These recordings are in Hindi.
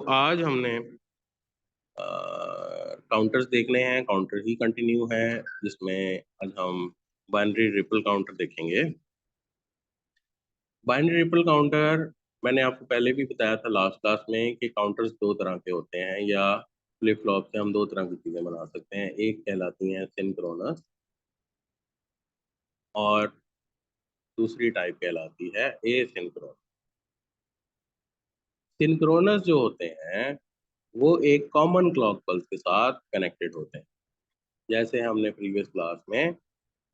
आज हमने काउंटर्स देखने हैं। काउंटर ही कंटिन्यू है जिसमें आज हम बाइनरी रिपल काउंटर देखेंगे। बाइनरी रिपल काउंटर मैंने आपको पहले भी बताया था लास्ट क्लास में कि काउंटर्स दो तरह के होते हैं, या फ्लिप फ्लॉप से हम दो तरह की चीज़ें बना सकते हैं। एक कहलाती हैं सिंक्रोनस और दूसरी टाइप कहलाती है एसिंक्रोनस। सिंक्रोनस जो होते हैं वो एक कॉमन क्लॉक पल्स के साथ कनेक्टेड होते हैं। जैसे हमने प्रीवियस क्लास में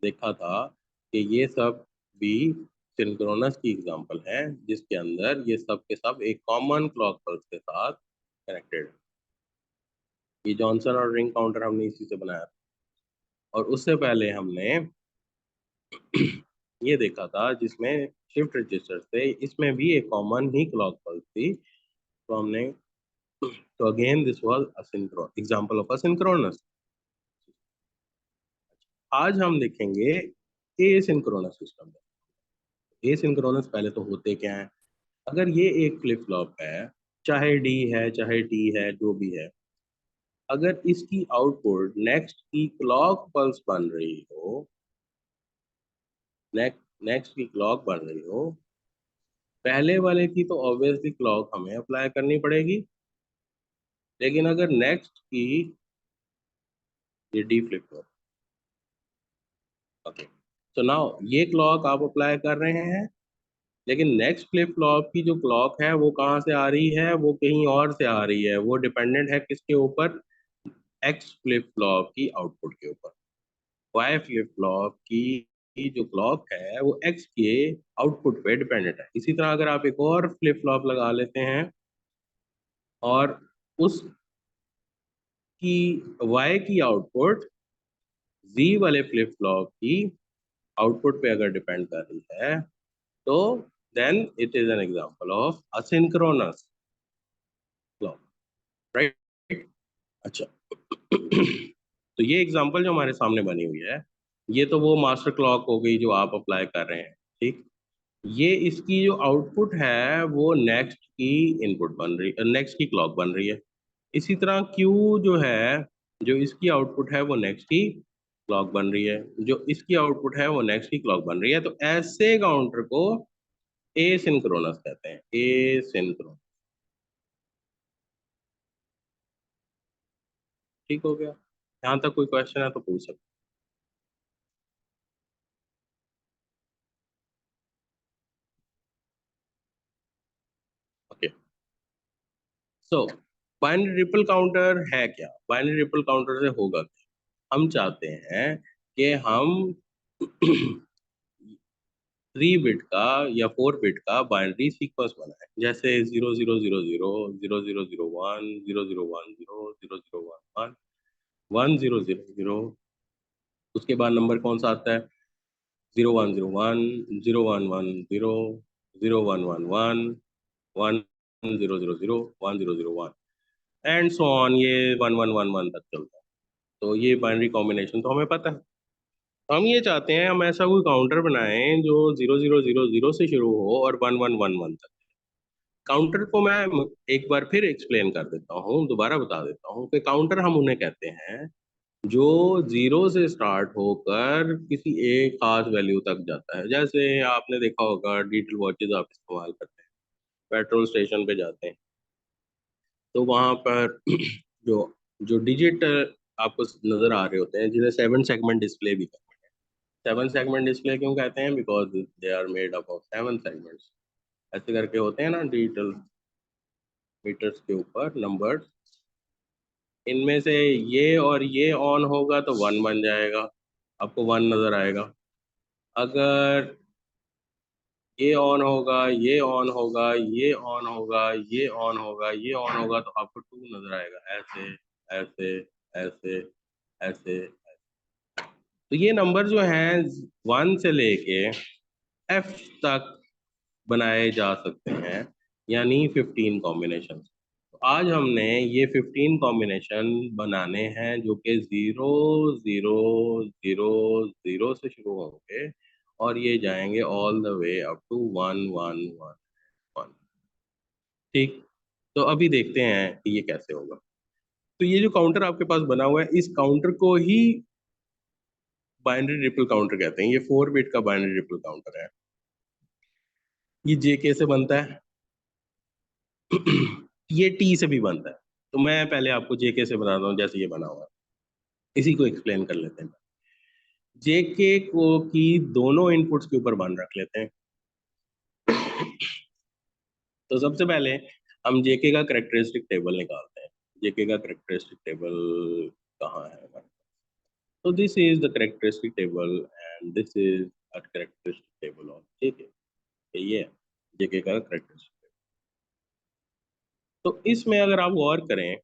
देखा था कि ये सब भी सिंक्रोनस की एग्जांपल है, जिसके अंदर ये सब के सब एक कॉमन क्लॉक पल्स के साथ कनेक्टेड है। ये जॉनसन और रिंग काउंटर हमने इसी से बनाया था। और उससे पहले हमने ये देखा था जिसमें शिफ्ट रजिस्टर थे, इसमें भी एक कॉमन ही क्लॉक पल्स थी। तो हमने तो again this was example of asynchronous. आज हम देखेंगे एसिंक्रोनस सिस्टम। एसिंक्रोनस पहले तो होते क्या है? अगर ये एक फ्लिप फ्लॉप है, चाहे डी है चाहे टी है, जो भी है, अगर इसकी आउटपुट नेक्स्ट की क्लॉक पल्स बन रही हो, नेक्स्ट की क्लॉक बन रही हो, पहले वाले की तो ऑब्वियसली क्लॉक हमें अप्लाई करनी पड़ेगी। लेकिन अगर नेक्स्ट की, ये डी फ्लिप फ्लॉप, ओके, तो नाउ ये क्लॉक आप अप्लाई कर रहे हैं, लेकिन नेक्स्ट फ्लिप फ्लॉप की जो क्लॉक है वो कहाँ से आ रही है? वो कहीं और से आ रही है। वो डिपेंडेंट है किसके ऊपर? एक्स फ्लिप फ्लॉप की आउटपुट के ऊपर। वाई फ्लिप फ्लॉप की जो क्लॉक है वो एक्स के आउटपुट पे डिपेंडेंट है। इसी तरह अगर आप एक और फ्लिप फ्लॉप लगा लेते हैं और उसकी वाई की आउटपुट जी वाले फ्लिप फ्लॉप की आउटपुट पे अगर डिपेंड कर रही है, तो then it is an example of asynchronous clock, right? अच्छा। तो ये एग्जांपल जो हमारे सामने बनी हुई है, ये तो वो मास्टर क्लॉक हो गई जो आप अप्लाई कर रहे हैं, ठीक। ये इसकी जो आउटपुट है वो नेक्स्ट की इनपुट बन रही, नेक्स्ट की क्लॉक बन रही है। इसी तरह क्यू जो है, जो इसकी आउटपुट है वो नेक्स्ट की क्लॉक बन रही है, जो इसकी आउटपुट है वो नेक्स्ट की क्लॉक बन रही है। तो ऐसे काउंटर को एसिंक्रोनस कहते हैं, एसिंक्रोनस। ठीक हो गया? यहाँ तक कोई क्वेश्चन है तो पूछ सकते हैं। ओके, सो बाइनरी रिपल काउंटर है क्या? बाइनरी रिपल काउंटर से होगा क्या? हम चाहते हैं कि हम 3 बिट का या 4 बिट का बाइनरी सीक्वेंस बनाए, जैसे 0000 0001 0010 0011 1000। उसके बाद नंबर कौन सा आता है? 0101 0110 0111 1000 1001 एंड सो ऑन, ये 1111 तक चलता है। तो ये बाइनरी कॉम्बिनेशन तो हमें पता है। हम ये चाहते हैं हम ऐसा कोई काउंटर बनाएं जो 0000 से शुरू हो और 1111 तक। काउंटर को मैं एक बार फिर एक्सप्लेन कर देता हूँ, दोबारा बता देता हूँ कि काउंटर हम उन्हें कहते हैं जो जीरो से स्टार्ट होकर किसी एक खास वैल्यू तक जाता है। जैसे आपने देखा होगा डिजिटल वॉचेज आप इस्तेमाल करते हैं, पेट्रोल स्टेशन पे जाते हैं, तो वहां पर जो जो डिजिट आपको नजर आ रहे होते हैं, जिन्हें 7 सेगमेंट डिस्प्ले भी कहते हैं। 7 सेगमेंट डिस्प्ले क्यों कहते हैं? Because they are made up of 7 segments. ऐसे करके होते हैं ना डिजिटल मीटर्स के ऊपर नंबर्स। इनमें से ये और ये ऑन होगा तो 1 बन जाएगा, आपको 1 नजर आएगा। अगर ये ऑन होगा, ये ऑन होगा, ये ऑन होगा, ये ऑन होगा, ये ऑन होगा, तो आपको 2 नजर आएगा। ऐसे ऐसे ऐसे ऐसे। तो ये नंबर जो हैं 1 से लेके एफ तक बनाए जा सकते हैं, यानी 15 कॉम्बिनेशन। तो आज हमने ये 15 कॉम्बिनेशन बनाने हैं जो कि 0000 से शुरू होंगे और ये जाएंगे all the way up to 1111। ठीक। तो अभी देखते हैं कि ये कैसे होगा। तो ये जो काउंटर आपके पास बना हुआ है, इस काउंटर को ही बाइनरी ट्रिपल काउंटर कहते हैं। ये 4 बिट का बाइनरी ट्रिपल काउंटर है। ये जेके से बनता है। ये टी से भी बनता है। तो मैं पहले आपको जेके से बनाता हूँ, जैसे ये बना हुआ है, इसी को एक्सप्लेन कर लेते हैं। जेके को की दोनों इनपुट्स के ऊपर वन रख लेते हैं। तो सबसे पहले हम जेके का करेक्टरिस्टिक टेबल निकालते हैं। जेके का करेक्टरिस्टिक टेबल कहाँ है हमारे? तो this is the characteristic table and this is a characteristic table of JK. ये है जेके का करेक्टरिस्टिक। तो इसमें अगर आप गौर करें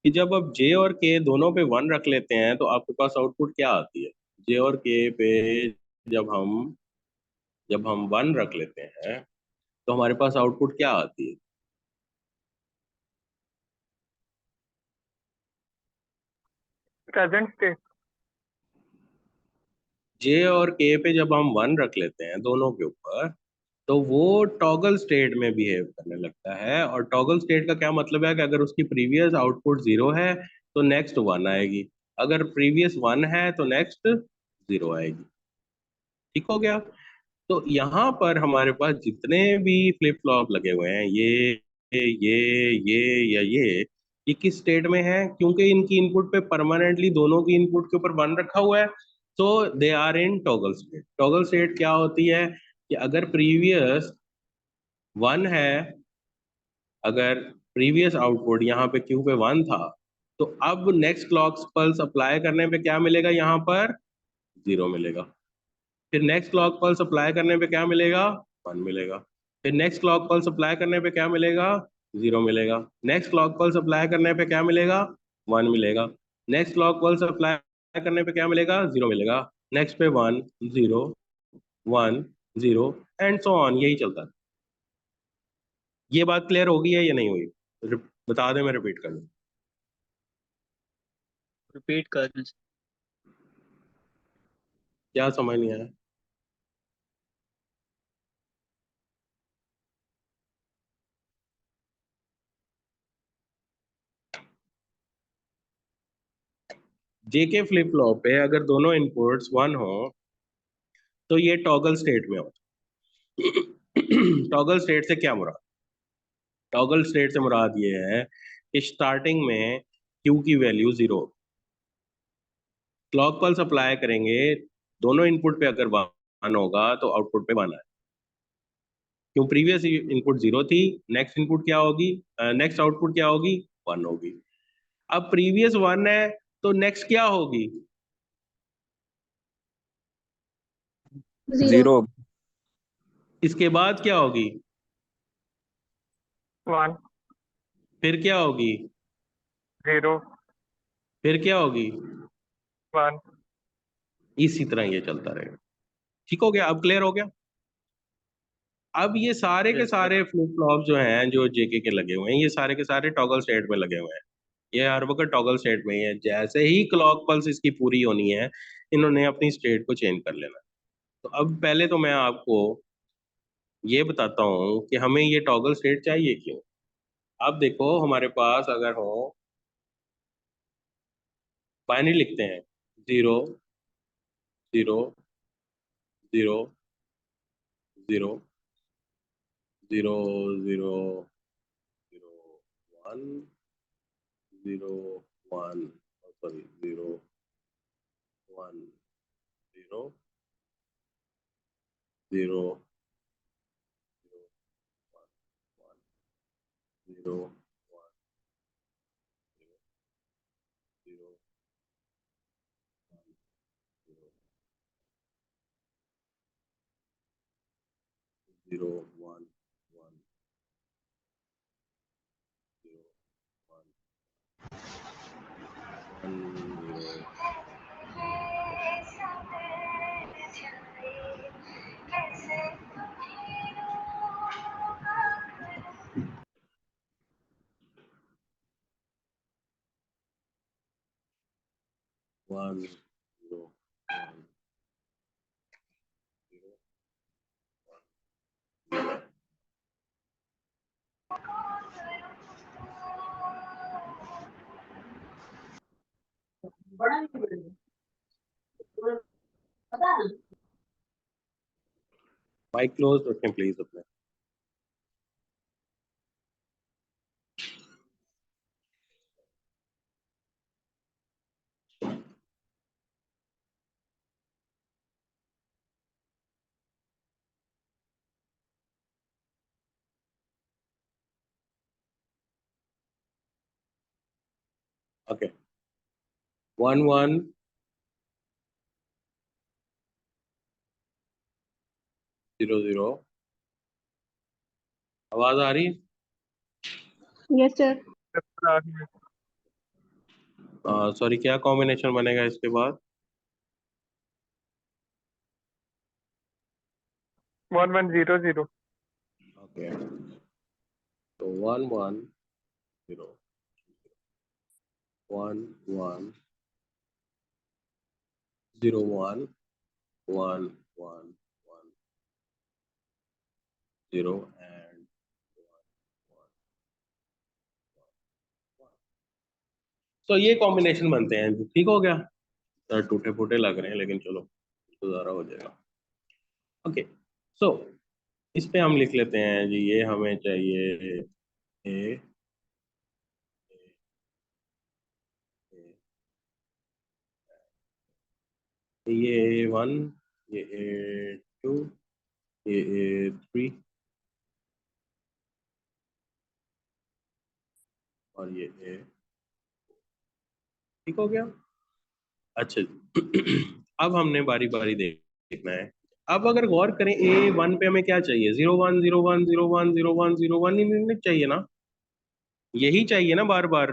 कि जब आप जे और के दोनों पे वन रख लेते हैं तो आपके पास आउटपुट क्या आती है? जे और के पे जब हम जब हम वन रख लेते हैं तो हमारे पास आउटपुट क्या आती है? Present state. जे और के पे जब हम वन रख लेते हैं दोनों के ऊपर, तो वो टॉगल स्टेट में बिहेव करने लगता है। और टॉगल स्टेट का क्या मतलब है कि अगर उसकी प्रीवियस आउटपुट जीरो है तो नेक्स्ट वन आएगी, अगर प्रीवियस वन है तो नेक्स्ट जीरो आएगी। ठीक हो गया? तो यहाँ पर हमारे पास जितने भी फ्लिप फ्लॉप लगे हुए हैं, ये या ये किस स्टेट में है? क्योंकि इनकी इनपुट पे परमानेंटली दोनों की इनपुट के ऊपर वन रखा हुआ है, तो they are in toggle state. Toggle state क्या होती है कि अगर प्रीवियस वन है, अगर प्रीवियस आउटपुट यहाँ पे क्यू पे वन था, तो अब नेक्स्ट क्लॉक पल्स अप्लाई करने पे क्या मिलेगा? यहाँ पर जीरो मिलेगा। फिर नेक्स्ट क्लॉक पल्स अप्लाई करने पे क्या मिलेगा? वन मिलेगा। फिर नेक्स्ट क्लॉक पल्स अप्लाई करने पे क्या मिलेगा? जीरो मिलेगा। नेक्स्ट क्लॉक पल्स अप्लाई करने पे क्या मिलेगा? वन मिलेगा। नेक्स्ट क्लॉक पल्स अप्लाई करने पे क्या मिलेगा? जीरो मिलेगा। नेक्स्ट पे one, zero, one, zero, and so on, यही चलता है। ये बात क्लियर होगी है या नहीं हुई? बता दे, मैं रिपीट कर दूं। रिपीट कर दें। क्या समझ नहीं आया? जेके फ्लिप फ्लॉप पे अगर दोनों इनपुट्स वन हो तो ये टॉगल स्टेट में हो। टॉगल स्टेट से क्या मुराद? टॉगल स्टेट से मुराद ये है कि स्टार्टिंग में क्यू की value zero, clock pulse apply करेंगे, दोनों इनपुट पे अगर वन होगा तो आउटपुट पे वन आए। क्यों? प्रीवियस इनपुट जीरो थी, नेक्स्ट इनपुट क्या होगी? नेक्स्ट आउटपुट क्या होगी? वन होगी। अब प्रीवियस वन है तो नेक्स्ट क्या होगी? जीरो। जीरो। इसके बाद क्या होगी? वन। फिर क्या होगी? जीरो। फिर क्या होगी? वन। इसी तरह ये चलता रहेगा। ठीक हो गया? अब क्लियर हो गया? अब ये सारे के यस सर। सारे फ्लिप फ्लॉप जो हैं जो जेके के लगे हुए हैं, ये सारे के सारे टॉगल स्टेट में लगे हुए हैं। ये हर वक्त टॉगल स्टेट में ही है। जैसे ही क्लॉक पल्स इसकी पूरी होनी है, इन्होंने अपनी स्टेट को चेंज कर लेना है। तो अब पहले तो मैं आपको ये बताता हूँ कि हमें ये टॉगल स्टेट चाहिए क्यों। अब देखो, हमारे पास अगर हो, बाइनरी लिखते हैं, zero, zero, zero, zero, zero, zero, zero, one, zero, one, sorry, zero, one, zero, zero, zero, one, zero, zero, one, one, zero, one, one, zero, one, zero, one, zero, mike close रखें प्लीज अपने। ओके 1 1 0 0। आवाज आ रही है? Yes sir. सॉरी, क्या कॉम्बिनेशन बनेगा इसके बाद? 1100। ओके तो 1 1 0 1 1 0 1 1 1 1 0 and 1 1 1। तो ये कॉम्बिनेशन बनते हैं जी, ठीक हो गया सर? टूटे फूटे लग रहे हैं लेकिन चलो गुजारा हो जाएगा। ओके सो इस पे हम लिख लेते हैं जी, ये हमें चाहिए ए ये A1, ये A2, ये A3 और ये A। ठीक हो गया? अच्छा जी अब हमने बारी बारी देखना है। अब अगर गौर करें A1 पे हमें क्या चाहिए? 0 1 0 1 0 1 0 1 0 1 ही चाहिए ना? यही चाहिए ना बार बार,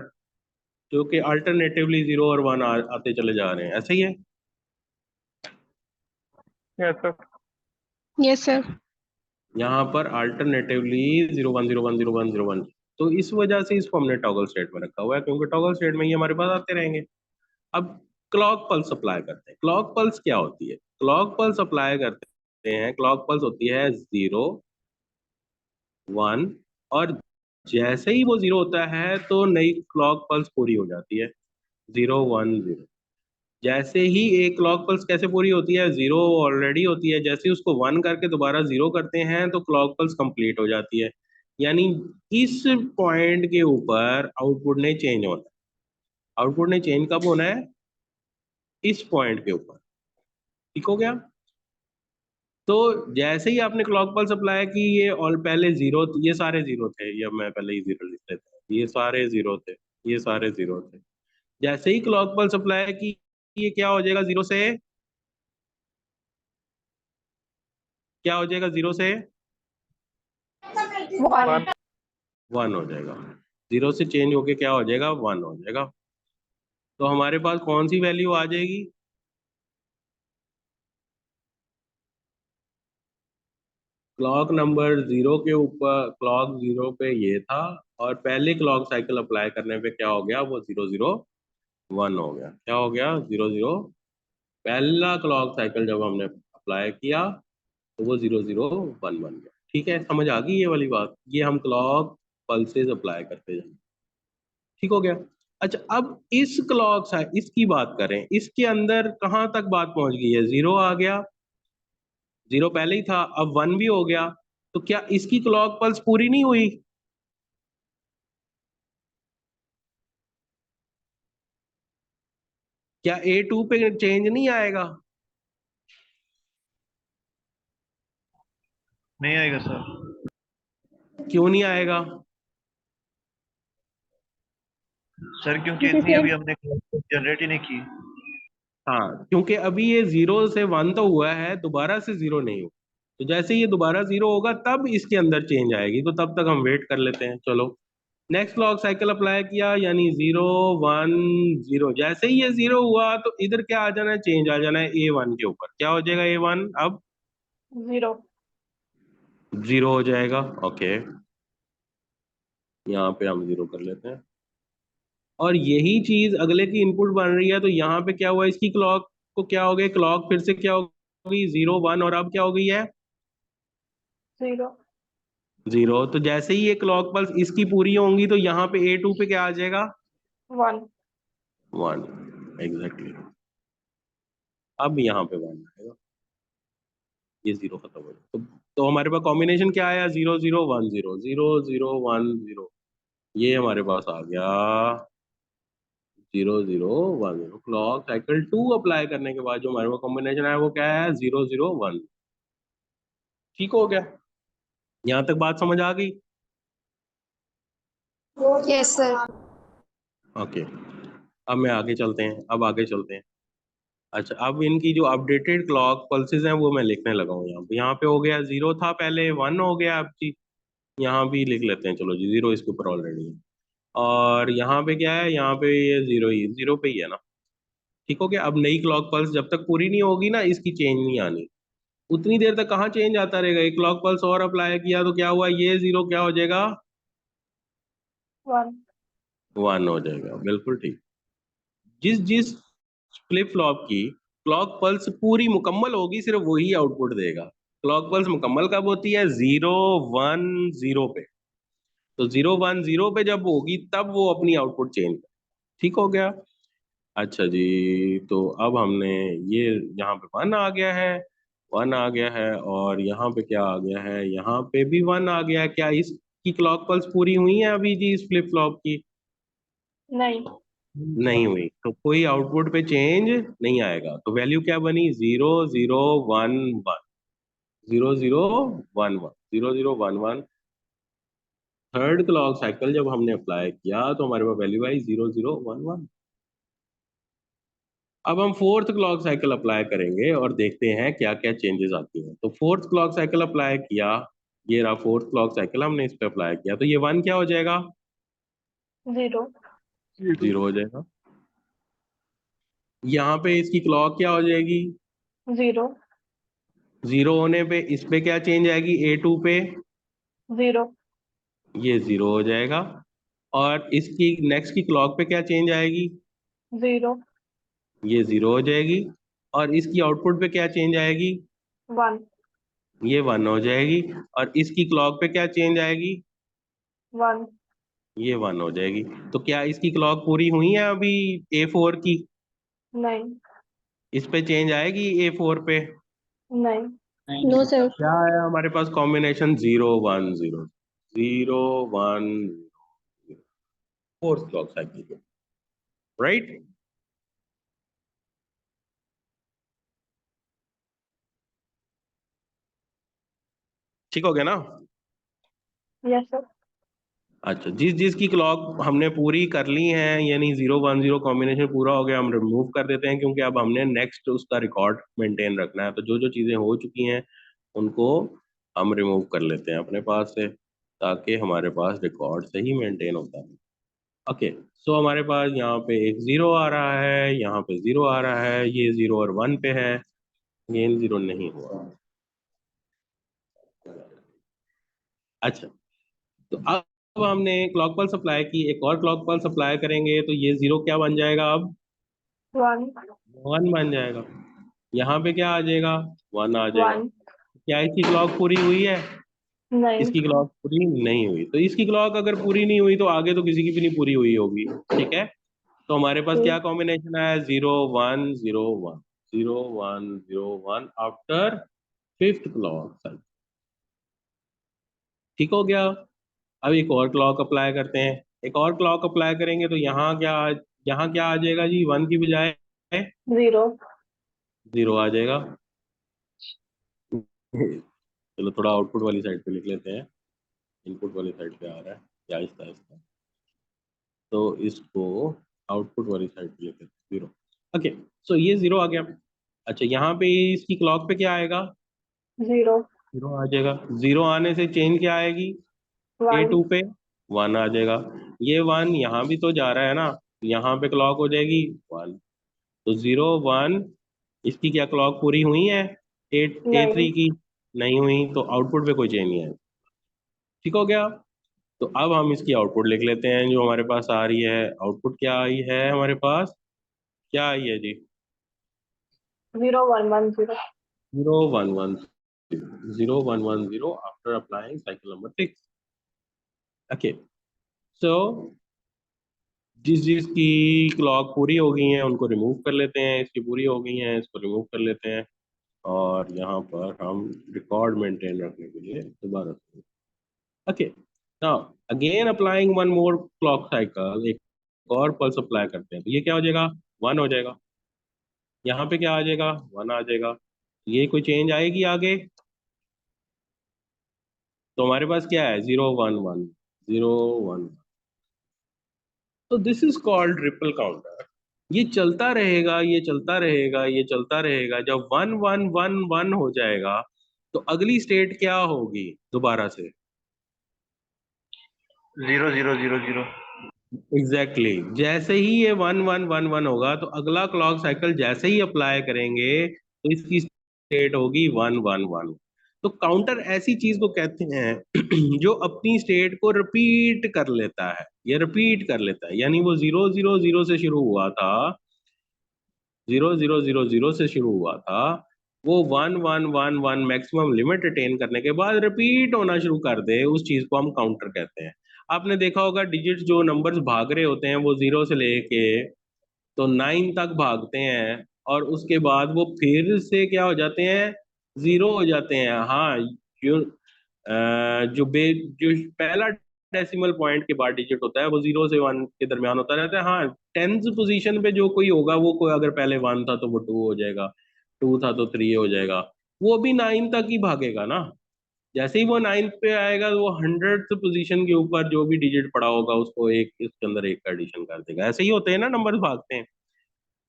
जो कि अल्टरनेटिवली 0 और 1 आते चले जा रहे हैं, ऐसा ही है? Yes sir. Yes sir. यहाँ पर अल्टरनेटिवली 0 1 0 1 0 1 0 1, तो इस वजह से इसको हमने टॉगल स्टेट में रखा हुआ है, क्योंकि टॉगल स्टेट में ये हमारे पास आते रहेंगे। अब क्लॉक पल्स अप्लाई करते हैं। क्लॉक पल्स क्या होती है? क्लॉक पल्स अप्लाई करते हैं, क्लॉक पल्स होती है 0 1, और जैसे ही वो 0 होता है तो नई क्लॉक पल्स पूरी हो जाती है 0 1 0। जैसे ही एक क्लॉक पल्स कैसे पूरी होती है? 0 ऑलरेडी होती है, जैसे ही उसको 1 करके दोबारा 0 करते हैं तो क्लॉक पल्स कंप्लीट हो जाती है। यानी इस पॉइंट के ऊपर आउटपुट ने चेंज होना है। आउटपुट ने चेंज कब होना है? इस पॉइंट के ऊपर। ठीक हो गया? तो जैसे ही आपने क्लॉक पल्स अप्लाई की, ये और पहले जीरो, ये सारे जीरो थे, ये मैं पहले ही जीरो लिख लेता हूं, ये सारे जीरो थे, ये सारे जीरो थे। जैसे ही क्लॉक पल्स अप्लाई की, ये क्या हो जाएगा? जीरो से क्या हो जाएगा? जीरो से 1। 1 हो जाएगा। जीरो से चेंज होके क्या हो जाएगा? 1 हो जाएगा। तो हमारे पास कौन सी वैल्यू आ जाएगी? क्लॉक नंबर 0 के ऊपर, क्लॉक 0 पे ये था, और पहले क्लॉक साइकिल अप्लाई करने पे क्या हो गया? वो 0 0 1 हो गया। क्या हो गया? 0 0। पहला क्लॉक साइकिल जब हमने अप्लाई किया तो वो 0 0 1 बन गया। ठीक है, समझ आ गई ये वाली बात? ये हम क्लॉक पल्सेस अप्लाई करते जाएंगे। ठीक हो गया? अच्छा, अब इस क्लॉक इसकी बात करें, इसके अंदर कहाँ तक बात पहुंच गई है? 0 आ गया, 0 पहले ही था, अब 1 भी हो गया, तो क्या इसकी क्लॉक पल्स पूरी नहीं हुई? क्या A2 पे चेंज नहीं आएगा? नहीं आएगा सर। क्यों नहीं आएगा? सर क्योंकि क्योंकि इतनी अभी सेम हमने जनरेट ही नहीं की। हाँ, क्योंकि अभी ये 0 से 1 तो हुआ है, दोबारा से 0 नहीं हुआ। तो जैसे ये दोबारा 0 होगा तब इसके अंदर चेंज आएगी, तो तब तक हम वेट कर लेते हैं। चलो, नेक्स्ट क्लॉक साइकिल अप्लाई किया, यानी 0 1 0। जैसे ही ये 0 हुआ तो इधर क्या आ जाना है? चेंज आ जाना है A1 के ऊपर। क्या हो जाएगा? A1 अब 0। 0 हो जाएगा। ओके, यहाँ पे हम 0 कर लेते हैं, और यही चीज अगले की इनपुट बन रही है। तो यहाँ पे क्या हुआ? इसकी क्लॉक को क्या हो गया? क्लॉक फिर से क्या हो गई? 0 1, और अब क्या हो गई है? 0। 0। तो जैसे ही ये क्लॉक पल्स इसकी पूरी होंगी तो यहाँ पे A2 पे क्या आ जाएगा? 1। 1। एग्जैक्टली। अब यहाँ पे 1 आएगा, ये 0 खत्म हो गया। तो हमारे पास कॉम्बिनेशन क्या आया? 0 0 1 0 0 0 1 0। ये हमारे पास आ गया 0 0 1 0। क्लॉक साइकिल 2 अप्लाई करने के बाद जो हमारे पास कॉम्बिनेशन है वो क्या है? 0 0 1। ठीक हो गया? यहाँ तक बात समझ आ गई? Yes, sir. ओके, अब मैं आगे चलते हैं, अब आगे चलते हैं। अच्छा, अब इनकी जो अपडेटेड क्लॉक पल्सेस हैं वो मैं लिखने लगा हूँ यहाँ पे हो गया 0 था पहले, 1 हो गया। अब जी यहाँ भी लिख लेते हैं, चलो जी 0 इसके ऊपर ऑलरेडी है। और यहाँ पे क्या है? यहाँ पे ये 0 ही, 0 पे ही है ना। ठीक हो गया? अब नई क्लॉक पल्स जब तक पूरी नहीं होगी ना, इसकी चेंज नहीं आनी। उतनी देर तक कहाँ चेंज आता रहेगा? एक क्लॉक पल्स और अप्लाई किया तो क्या हुआ? ये 0 क्या हो जाएगा? 1. 1 हो जाएगा। बिल्कुल ठीक। जिस जिस फ्लिप फ्लॉप की क्लॉक पल्स पूरी मुकम्मल होगी सिर्फ वही आउटपुट देगा। क्लॉक पल्स मुकम्मल कब होती है? 0 1 0 पे। तो 0 1 0 पे जब होगी तब वो अपनी आउटपुट चेंज। ठीक हो गया? अच्छा जी, तो अब हमने ये यहाँ पे 1 आ गया है, 1 आ गया है। और यहाँ पे क्या आ गया है? यहाँ पे भी 1 आ गया है। क्या इसकी क्लॉक पल्स पूरी हुई है अभी जी इस फ्लिप फ्लॉप की? नहीं. नहीं हुई, तो कोई आउटपुट पे चेंज नहीं आएगा। तो वैल्यू क्या बनी? 0 0 1 1 0 0 1 1 0 0 1 1। थर्ड क्लॉक साइकिल जब हमने अप्लाई किया तो हमारे पास वैल्यू आई 0 0 1 1। अब हम फोर्थ क्लॉक साइकिल अप्लाई करेंगे और देखते हैं क्या क्या चेंजेस आती हैं। तो फोर्थ क्लॉक साइकिल अप्लाई किया, ये रहा फोर्थ क्लॉक साइकिल, हमने इस पे अप्लाई किया तो ये 1 क्या हो जाएगा? 0. 0 हो जाएगा। यहाँ पे इसकी क्लॉक क्या हो जाएगी? 0. 0 होने पे इस पे क्या चेंज आएगी? A2 पे 0. ये 0 हो जाएगा। और इसकी नेक्स्ट की क्लॉक पे क्या चेंज आएगी? 0. ये 0 हो जाएगी। और इसकी आउटपुट पे क्या चेंज आएगी? 1. ये 1 हो जाएगी। और इसकी क्लॉक पे क्या चेंज आएगी? 1. ये 1 हो जाएगी। तो क्या इसकी क्लॉक पूरी हुई है अभी A4 की? नहीं. इस पे चेंज आएगी A4 पे? नहीं. No, sir. क्या है हमारे पास combination? 0 1 0 0 1 0। Fourth clock cycle, right? ठीक हो गया ना? Yes, sir. अच्छा, जिस जिसकी क्लॉक हमने पूरी कर ली है, यानी 0 1 0 कॉम्बिनेशन पूरा हो गया, हम रिमूव कर देते हैं क्योंकि अब हमने नेक्स्ट उसका रिकॉर्ड मेंटेन रखना है। तो जो जो चीज़ें हो चुकी हैं उनको हम रिमूव कर लेते हैं अपने पास से, ताकि हमारे पास रिकॉर्ड सही मेंटेन होता है। ओके, सो हमारे पास यहाँ पे एक 0 आ रहा है, यहाँ पे 0 आ रहा है, ये 0 और 1 पे है, ये 0 नहीं हुआ। अच्छा, तो अब हमने क्लॉक पल्स अप्लाई की, एक और क्लॉक पल्स अप्लाई करेंगे तो ये 0 क्या बन जाएगा? अब 1. 1 बन जाएगा। यहाँ पे क्या आ जाएगा? 1 आ जाएगा। 1. क्या इसकी क्लॉक पूरी हुई है? नहीं. इसकी क्लॉक पूरी नहीं हुई। तो इसकी क्लॉक अगर पूरी नहीं हुई तो आगे तो किसी की भी नहीं पूरी हुई होगी। ठीक है? तो हमारे पास क्या कॉम्बिनेशन आया? 0 1 0 1 0 1 0 1 आफ्टर फिफ्थ क्लॉक। ठीक हो गया? अब एक और क्लॉक अप्लाई करते हैं। एक और क्लॉक अप्लाई करेंगे तो यहाँ क्या आ जाएगा जी? 1 की बजाय 0. 0 आ जाएगा। चलो थोड़ा आउटपुट वाली साइड पे लिख लेते हैं, इनपुट वाली साइड पे आ रहा है या आहिस्ता आहिस्ता, तो इसको आउटपुट वाली साइड पे लेते हैं 0। ओके, सो ये 0 आ गया। अच्छा, यहाँ पे इसकी क्लॉक पे क्या आएगा? 0. 0 आ जाएगा। 0 आने से चेंज क्या आएगी? 1. A2 पे 1 आ जाएगा। ये 1 यहाँ भी तो जा रहा है ना, यहाँ पे क्लॉक हो जाएगी 1। तो 0 1, इसकी क्या क्लॉक पूरी हुई है? A3 नहीं. की नहीं हुई, तो आउटपुट पे कोई चेंज नहीं है। ठीक हो गया? तो अब हम इसकी आउटपुट लिख लेते हैं जो हमारे पास आ रही है। आउटपुट क्या आई है हमारे पास? क्या आई है जी? 0 1 1 0. 0 1 1 0 1 1 0 after applying cycle number 6. Okay, so जिसकी क्लॉक पूरी हो गई है उनको रिमूव कर लेते हैं, इसकी पूरी हो गई है इसको रिमूव कर लेते हैं, और यहाँ पर हम रिकॉर्ड मेंटेन रखने के लिए दोबारा से okay. Now again applying one more clock cycle, एक और पल्स अप्लाई करते हैं, तो ये क्या हो जाएगा, 1 हो जाएगा। यहाँ पे क्या आ जाएगा, 1 आ जाएगा। ये कोई चेंज आएगी आगे, तो हमारे पास क्या है, 0 1 1 0 1। तो this is called triple counter. ये चलता रहेगा, ये चलता रहेगा, ये चलता रहेगा। जब 1 1 1 1 हो जाएगा तो अगली स्टेट क्या होगी, दोबारा से 0 0 0 0। एग्जैक्टली जैसे ही ये 1 1 1 1 होगा तो अगला क्लॉक साइकिल जैसे ही अप्लाई करेंगे तो इसकी स्टेट होगी 1 1 1। तो काउंटर ऐसी चीज को कहते हैं जो अपनी स्टेट को रिपीट कर लेता है, ये रिपीट कर लेता है। यानी वो 0 0 0 से शुरू हुआ था, 0 0 0 0 से शुरू हुआ था, वो 1 1 1 1 मैक्सिमम लिमिट अटेन करने के बाद रिपीट होना शुरू कर दे, उस चीज को हम काउंटर कहते हैं। आपने देखा होगा डिजिट्स जो नंबर्स भाग रहे होते हैं वो 0 से लेके तो 9 तक भागते हैं, और उसके बाद वो फिर से क्या हो जाते हैं, 0 हो जाते हैं। हाँ, जो जो पहला डेसिमल पॉइंट के बाद डिजिट होता है वो 0 से 1 के दरमियान होता रहता है। हाँ, 10th पोजीशन पे जो कोई होगा वो कोई अगर पहले 1 था तो वो 2 हो जाएगा, 2 था तो 3 हो जाएगा। वो भी 9 तक ही भागेगा ना। जैसे ही वो 9th पे आएगा वो 100th पोजीशन के ऊपर जो भी डिजिट पड़ा होगा उसको एक इसके अंदर एक का एडिशन कर देगा। ऐसे ही होते हैं ना, नंबर्स भागते हैं।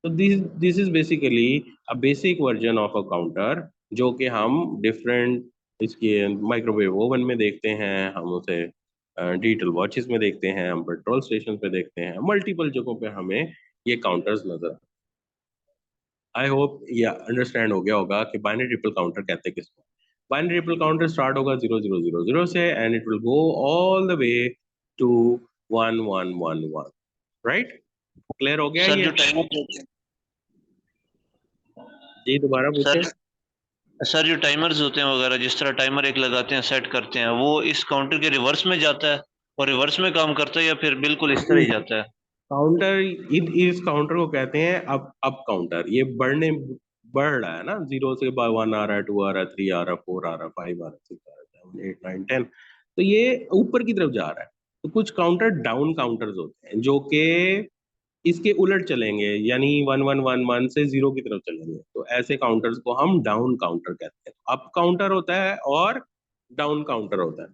तो this is basically a basic version of a counter, जो कि हम डिफरेंट इसके माइक्रोवेव ओवन में देखते हैं, हम उसे डिजिटल वॉचेस में देखते हैं, हम पेट्रोल स्टेशन पे देखते हैं, मल्टीपल जगहों पे हमें ये काउंटर्स नजर। आई होप ये अंडरस्टैंड हो गया होगा कि बाइनरी ट्रिपल काउंटर कहते हैं किसको। बाइनरी ट्रिपल काउंटर स्टार्ट होगा 0 0 0 0 से and it will go all the way to 1 1 1 1। Right, clear हो गया सर ये? जो टाइमर जी दोबारा पूछें। सर सर जो टाइमर्स होते हैं वगैरह, जिस तरह टाइमर एक लगाते हैं, सेट करते हैं, वो इस काउंटर के रिवर्स में जाता है और रिवर्स में काम करता है, या फिर बिल्कुल इस तरह ही जाता है? काउंटर, इस काउंटर को कहते हैं अप काउंटर। ये बढ़ रहा है ना, 0 से 1 आ रहा है, 2 आ रहा है, 3 आ रहा है, 4 आ रहा है, 5 आ रहा है, 6 आ रहा है, 7 8 9 10। तो ये ऊपर की तरफ जा रहा है। तो कुछ काउंटर डाउन काउंटर्स होते हैं जो कि इसके उलट चलेंगे, यानी 1 1 1 1 से 0 की तरफ चलेंगे। तो ऐसे काउंटर्स को हम डाउन काउंटर कहते हैं। अप काउंटर होता है और डाउन काउंटर होता है।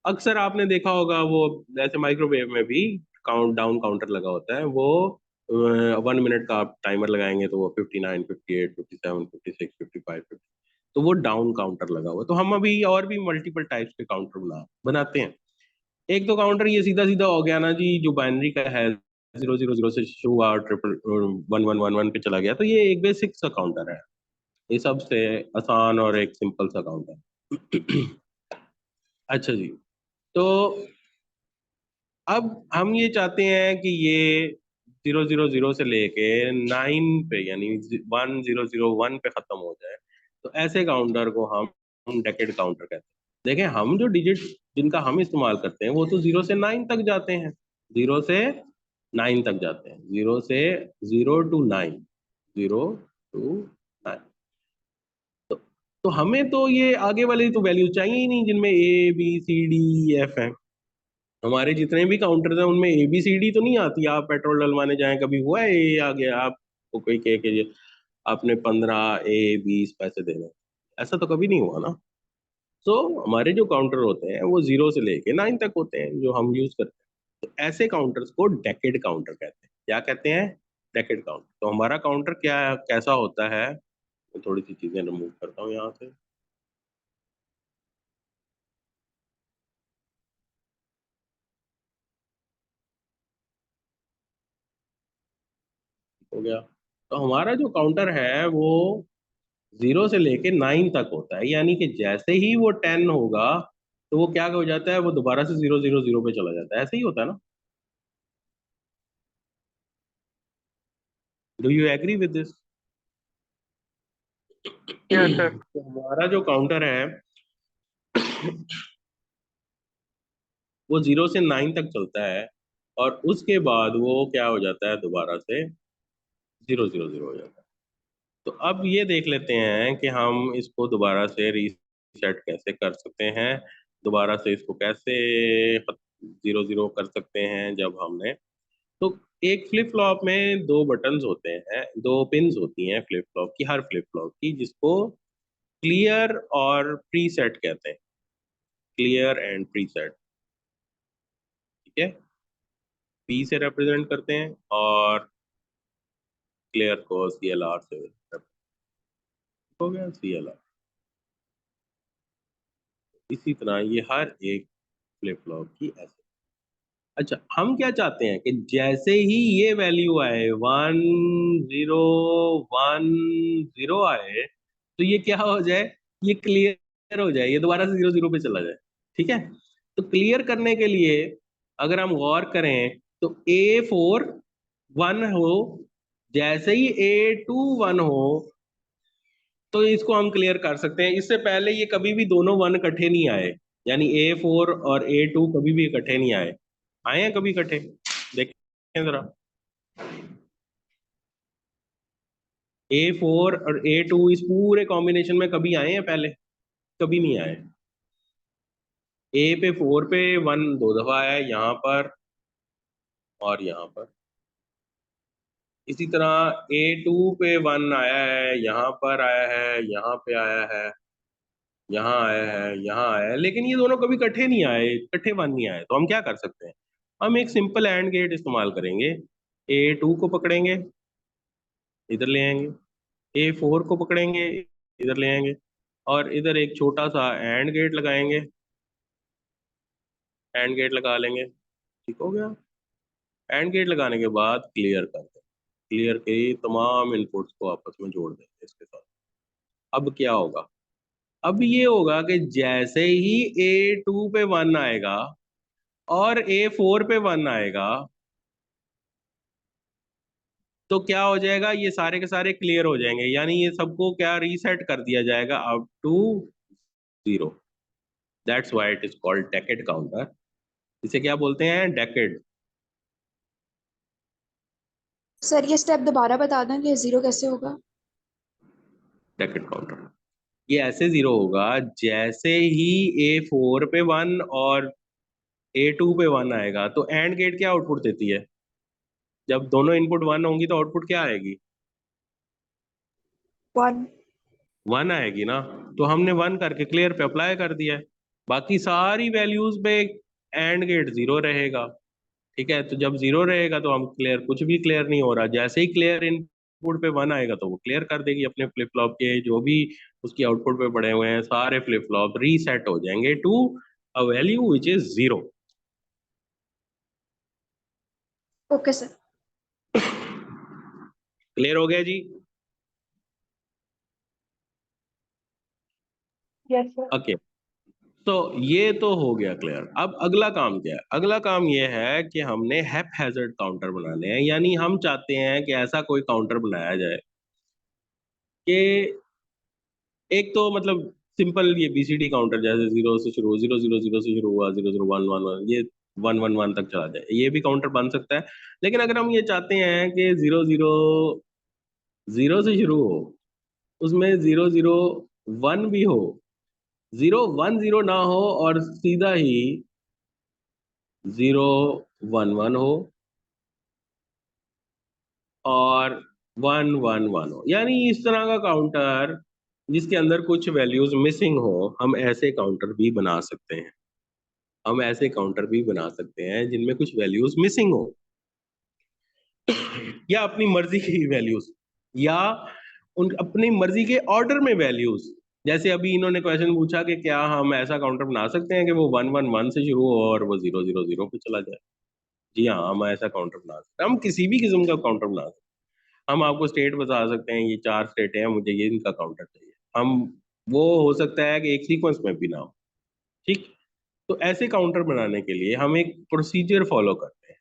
अक्सर आपने देखा होगा वो जैसे माइक्रोवेव में भी काउंट डाउन काउंटर लगा होता है। वो 1 मिनट का आप टाइमर लगाएंगे तो वो 59 58 57 56 55 50, तो वो डाउन काउंटर लगा हुआ है। तो हम अभी और भी मल्टीपल टाइप्स के काउंटर बनाते हैं। एक तो काउंटर ये सीधा सीधा हो गया ना जी, जो बाइनरी का है, 0 0 0 से शुरू हुआ और ट्रिपल 1 1 1 1 पे चला गया, तो ये एक बेसिक सा काउंटर है। ये सबसे आसान और एक सिंपल सा काउंटर। अच्छा जी, तो अब हम ये चाहते हैं कि ये 0 0 0 से लेके 9 पे यानी 1001 पे खत्म हो जाए। तो ऐसे काउंटर को हम डेकेड काउंटर कहते हैं। देखें, हम जो डिजिट जिनका हम इस्तेमाल करते हैं वो तो 0 से 9 तक जाते हैं, 0 से 9 तक जाते हैं, 0 से 0 to 9, 0 to 9। तो, तो हमें तो ये आगे वाली तो वैल्यू चाहिए ही नहीं जिनमें ABCDEF है। हमारे जितने भी काउंटर्स हैं उनमें ABCD तो नहीं आती। आप पेट्रोल डलवाने जाएं, कभी हुआ है ये आ गया आपको कोई कह के ये आपने 15 A 20 पैसे देने, ऐसा तो कभी नहीं हुआ ना। तो हमारे जो काउंटर होते हैं वो 0 से लेके 9 तक होते हैं जो हम यूज करते हैं। तो ऐसे काउंटर्स को डेकेड काउंटर कहते हैं। क्या कहते हैं? Decade counter. तो हमारा काउंटर क्या कैसा होता है, मैं थोड़ी सी चीजें रिमूव करता हूँ यहाँ से। हो गया। तो हमारा जो काउंटर है वो 0 से लेके 9 तक होता है, यानी कि जैसे ही वो 10 होगा तो वो क्या हो जाता है, वो दोबारा से 0 0 0 पे चला जाता है। ऐसे ही होता है ना? Do you agree with this? Yes sir. तो हमारा जो काउंटर है वो 0 से 9 तक चलता है। और उसके बाद वो क्या हो जाता है, दोबारा से 0 0 0 हो जाता है। तो अब ये देख लेते हैं कि हम इसको दोबारा से रीसेट कैसे कर सकते हैं, दोबारा से इसको कैसे 0 0 कर सकते हैं। जब हमने, तो एक फ्लिप फ्लॉप में दो बटन्स होते हैं, दो पिन्स होती हैं फ्लिप फ्लॉप की, हर फ्लिप फ्लॉप की, जिसको क्लियर और प्रीसेट कहते हैं, क्लियर एंड प्रीसेट। ठीक है, पी से रिप्रेजेंट करते हैं और क्लियर को CLR से represent। हो गया CLR। इसी तरह ये हर एक फ्लिप फ्लॉप की ऐसे। अच्छा, हम क्या चाहते हैं कि जैसे ही ये वैल्यू आए 1 0 1 0 आए, तो ये क्या हो जाए, ये क्लियर हो जाए, ये दोबारा से 0 0 पे चला जाए। ठीक है, तो क्लियर करने के लिए अगर हम गौर करें तो A4 1 हो, जैसे ही A2 1 हो, तो इसको हम क्लियर कर सकते हैं। इससे पहले ये कभी भी दोनों 1 इकट्ठे नहीं आए, यानी A4 और A2 कभी भी इकट्ठे नहीं आए। आए हैं कभी इकट्ठे? देखें जरा, A4 और A2 इस पूरे कॉम्बिनेशन में कभी आए हैं पहले? कभी नहीं आए। A पे 4 पे 1 दो दफा आया है, यहाँ पर और यहाँ पर। इसी तरह A2 पे 1 आया है, यहाँ पर आया है, यहाँ पे आया है, यहाँ आया है, यहाँ आया है, लेकिन ये दोनों कभी इकट्ठे नहीं आए, इकट्ठे 1 नहीं आए। तो हम क्या कर सकते हैं, हम एक सिंपल एंड गेट इस्तेमाल करेंगे। A2 को पकड़ेंगे, इधर ले आएंगे, A4 को पकड़ेंगे, इधर ले आएंगे, और इधर एक छोटा सा एंड गेट लगाएंगे, एंड गेट लगा लेंगे। ठीक हो गया। एंड गेट लगाने के बाद क्लियर कर दें, क्लियर के तमाम इनपुट्स को आपस में जोड़ देंगे इसके साथ। अब क्या होगा, अब ये होगा कि जैसे ही A2 पे 1 आएगा और A4 पे 1 आएगा, तो क्या हो जाएगा, ये सारे के सारे क्लियर हो जाएंगे, यानी ये सबको क्या रीसेट कर दिया जाएगा up to 0। That's why it is called decade counter. इसे क्या बोलते हैं, डेकेड। सर ये स्टेप दोबारा बता दें कि जीरो कैसे होगा। डेकेड काउंटर ये ऐसे 0 होगा जैसे ही A4 पे 1 और A2 पे 1 आएगा। तो एंड गेट क्या आउटपुट देती है, जब दोनों इनपुट 1 होंगी तो आउटपुट क्या आएगी, 1। 1 आएगी ना। तो हमने 1 करके क्लियर पे अप्लाई कर दिया है, बाकी सारी वैल्यूज पे एंड गेट 0 रहेगा। ठीक है, तो जब 0 रहेगा तो हम क्लियर, कुछ भी क्लियर नहीं हो रहा। जैसे ही क्लियर इनपुट पे 1 आएगा तो वो क्लियर कर देगी अपने फ्लिप फ्लॉप के जो भी उसकी आउटपुट पे पड़े हुए हैं, सारे फ्लिप फ्लॉप रीसेट हो जाएंगे to a value which is 0। Okay sir. Clear हो गया जी? Yes sir. ओके, तो ये तो हो गया क्लियर। अब अगला काम क्या है, अगला काम ये है कि हमने हैप्पैजार्ड काउंटर बनाने हैं, यानी हम चाहते हैं कि ऐसा कोई काउंटर बनाया जाए कि एक तो मतलब सिंपल ये BCD काउंटर, जैसे 0 से शुरू, 0 0 0 से शुरू हुआ, 0 0 1 1 1, ये 1 1 1 तक चला जाए, ये भी काउंटर बन सकता है। लेकिन अगर हम ये चाहते हैं कि 0 0 0 से शुरू हो, उसमें 0 0 1 भी हो, 0 1 0 ना हो, और सीधा ही 0 1 1 हो और 1 1 1 हो, यानी इस तरह का काउंटर जिसके अंदर कुछ वैल्यूज मिसिंग हो, हम ऐसे काउंटर भी बना सकते हैं। हम ऐसे काउंटर भी बना सकते हैं जिनमें कुछ वैल्यूज मिसिंग हो, या अपनी मर्जी की वैल्यूज, या उन अपनी मर्जी के ऑर्डर में वैल्यूज। जैसे अभी इन्होंने क्वेश्चन पूछा कि क्या हम ऐसा काउंटर बना सकते हैं कि वो 1 1 1 से शुरू हो और वो 0 0 0 पे चला जाए। जी हाँ, हम ऐसा काउंटर बना सकते हैं, हम किसी भी किस्म का काउंटर बना सकते हैं। हम आपको स्टेट बता सकते हैं, ये 4 स्टेट हैं, मुझे ये इनका काउंटर चाहिए। हम, वो हो सकता है कि एक सीक्वेंस में भी ना हो। ठीक, तो ऐसे काउंटर बनाने के लिए हम एक प्रोसीजर फॉलो करते हैं,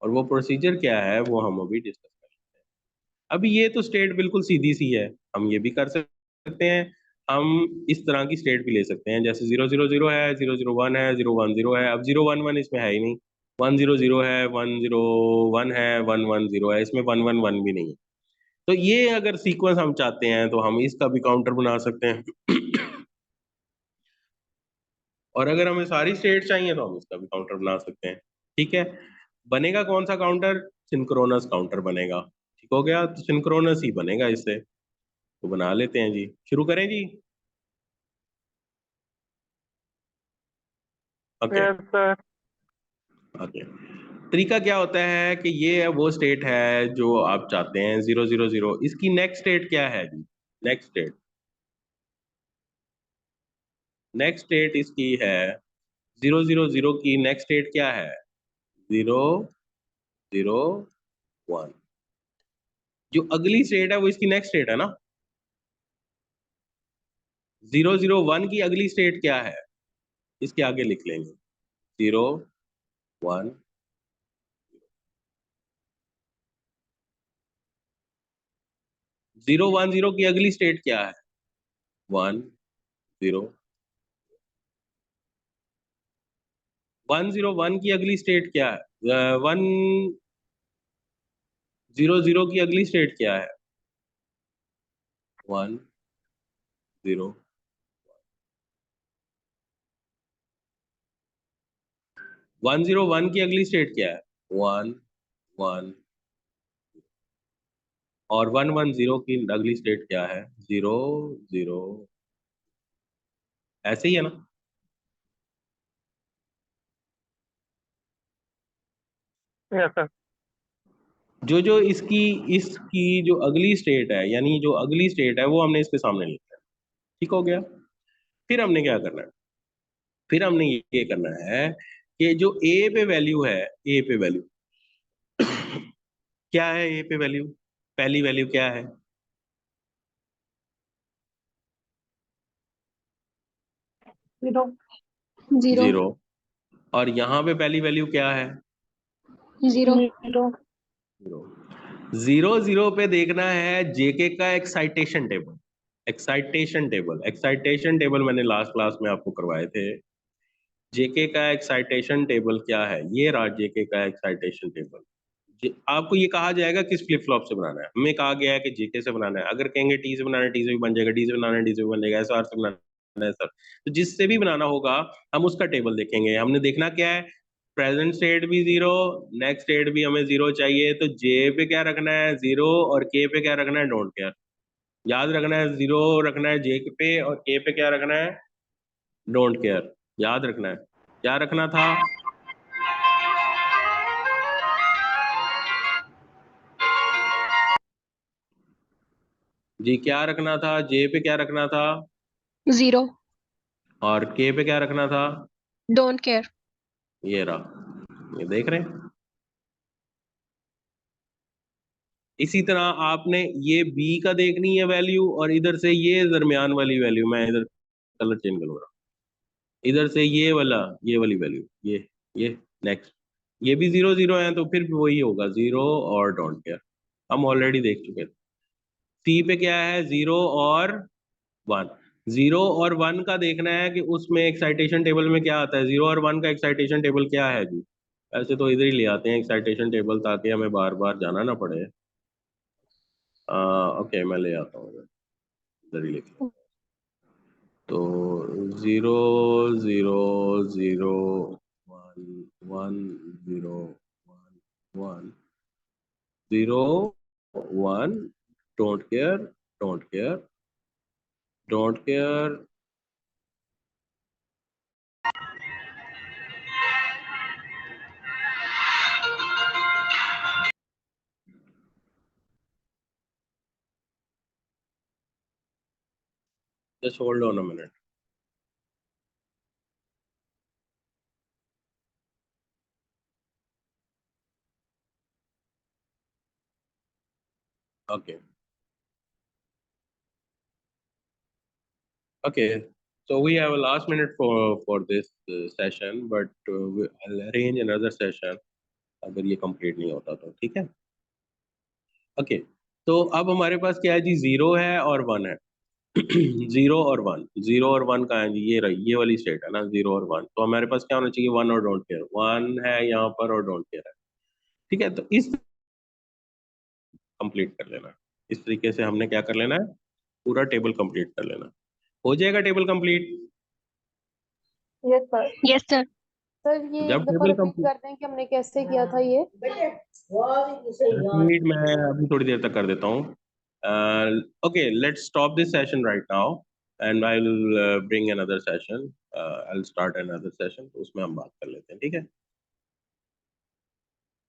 और वो प्रोसीजर क्या है वो हम अभी डिस्कस करेंगे। अभी ये तो स्टेट बिल्कुल सीधी सी है, हम ये भी कर सकते हैं। हम इस तरह की स्टेट भी ले सकते हैं, जैसे 0 0 0 है, 0 0 1 है, 0 1 0 है। अब 0 1 1 इसमें है ही नहीं, 100 है, 101 है, 110 है, इसमें 111 भी नहीं है। तो ये अगर सीक्वेंस हम चाहते हैं तो हम इसका भी काउंटर बना सकते हैं। और अगर हमें सारी स्टेट चाहिए तो हम इसका भी काउंटर बना सकते हैं। ठीक है, बनेगा कौन सा काउंटर? सिंक्रोनस काउंटर बनेगा। ठीक हो गया, तो सिंक्रोनस ही बनेगा इससे। तो बना लेते हैं जी, शुरू करें जी। Okay yes sir. ओके। तरीका क्या होता है कि ये है वो स्टेट है जो आप चाहते हैं 000। इसकी नेक्स्ट स्टेट क्या है जी? नेक्स्ट स्टेट, नेक्स्ट स्टेट इसकी है 000 की नेक्स्ट स्टेट क्या है? 001। जो अगली स्टेट है वो इसकी नेक्स्ट स्टेट है ना। 001 की अगली स्टेट क्या है? इसके आगे लिख लेंगे 0 1। 010 की अगली स्टेट क्या है? 10। 101 की अगली स्टेट क्या है? 100 की अगली स्टेट क्या है? 10। 101 की अगली स्टेट क्या है? 11। और 110 की अगली स्टेट क्या है? 00। ऐसे ही है ना। Yes sir. जो जो इसकी इसकी जो अगली स्टेट है, यानी जो अगली स्टेट है वो हमने इसके सामने लिखा है। ठीक हो गया। फिर हमने क्या करना है? फिर हमने ये करना है कि जो ए पे वैल्यू है, ए पे वैल्यू क्या है? ए पे वैल्यू, पहली वैल्यू क्या है? 0 0 0। और यहाँ पे पहली वैल्यू क्या है? 0 0 0 पे देखना है जेके का एक्साइटेशन टेबल। एक्साइटेशन टेबल मैंने लास्ट क्लास में आपको करवाए थे। जेके का एक्साइटेशन टेबल क्या है? ये रहा जेके का एक्साइटेशन टेबल। आपको ये कहा जाएगा किस फ्लिप फ्लॉप से बनाना है। हमें कहा गया है कि जेके से बनाना है। अगर कहेंगे टी से बनाना है, टी से भी बन जाएगा, डी से बनाना है, डी से भी बन जाएगा, एसआर से बनाना है सर, तो जिससे भी बनाना होगा हम उसका टेबल देखेंगे। हमने देखना क्या है? प्रेजेंट स्टेट भी 0, नेक्स्ट स्टेट भी हमें 0 चाहिए, तो जे पे क्या रखना है? 0। और के पे क्या रखना है? Don't care. याद रखना है 0 रखना है जे पे, और के पे क्या रखना है? Don't care. याद रखना है। क्या रखना था? जी क्या रखना था? जे पे क्या रखना था? 0 और के पे क्या रखना था? Don't care. ये रहा, ये देख रहे हैं। इसी तरह आपने ये बी का देखनी है वैल्यू, और इधर से ये दरमियान वाली वैल्यू, मैं इधर कलर चेंज करूंगा, इधर से ये वाला, ये वाली वैल्यू, ये नेक्स्ट, ये भी 0 0 है, तो फिर भी वही होगा 0 और डोंट केयर। हम ऑलरेडी देख चुके थे। सी पे क्या है? 0 और 1। 0 और 1 का देखना है कि उसमें एक्साइटेशन टेबल में क्या आता है। 0 और 1 का एक्साइटेशन टेबल क्या है जी? ऐसे तो इधर ही ले आते हैं एक्साइटेशन टेबल, ताकि हमें बार बार जाना ना पड़े। ओके, मैं ले आता हूँ, इधर ही लिख लें। तो 0 0 0 1 1 0 1 0 1। Don't care, don't care, don't care. Just hold on a minute. Okay okay, so we have a last minute for this session, but I'll arrange another session अगर ये कंप्लीट नहीं होता तो। ठीक है, ओके। तो अब हमारे पास क्या है जी? 0 है और 1 है। जीरो और वन, जीरो और वन कहाँ है जी? ये रही, ये वाली स्टेट है ना, जीरो और वन। तो हमारे पास क्या होना चाहिए? वन और डोंट केयर। वन है यहाँ पर और डोंट केयर है। ठीक है, तो इस कंप्लीट कर लेना। इस तरीके से हमने क्या कर लेना है? पूरा टेबल कंप्लीट कर लेना। हो जाएगा table complete. Yes sir. Yes sir. Sir ये जब एक दफा टेबल रिपीट कंप्लीट, कर दें कि हमने कैसे किया था ये। रिपीट मैं अभी थोड़ी देर तक कर देता हूँ। Okay, let's stop this session right now and I will bring another session. I will start another session, उसमें हम बात कर लेते हैं, ठीक है?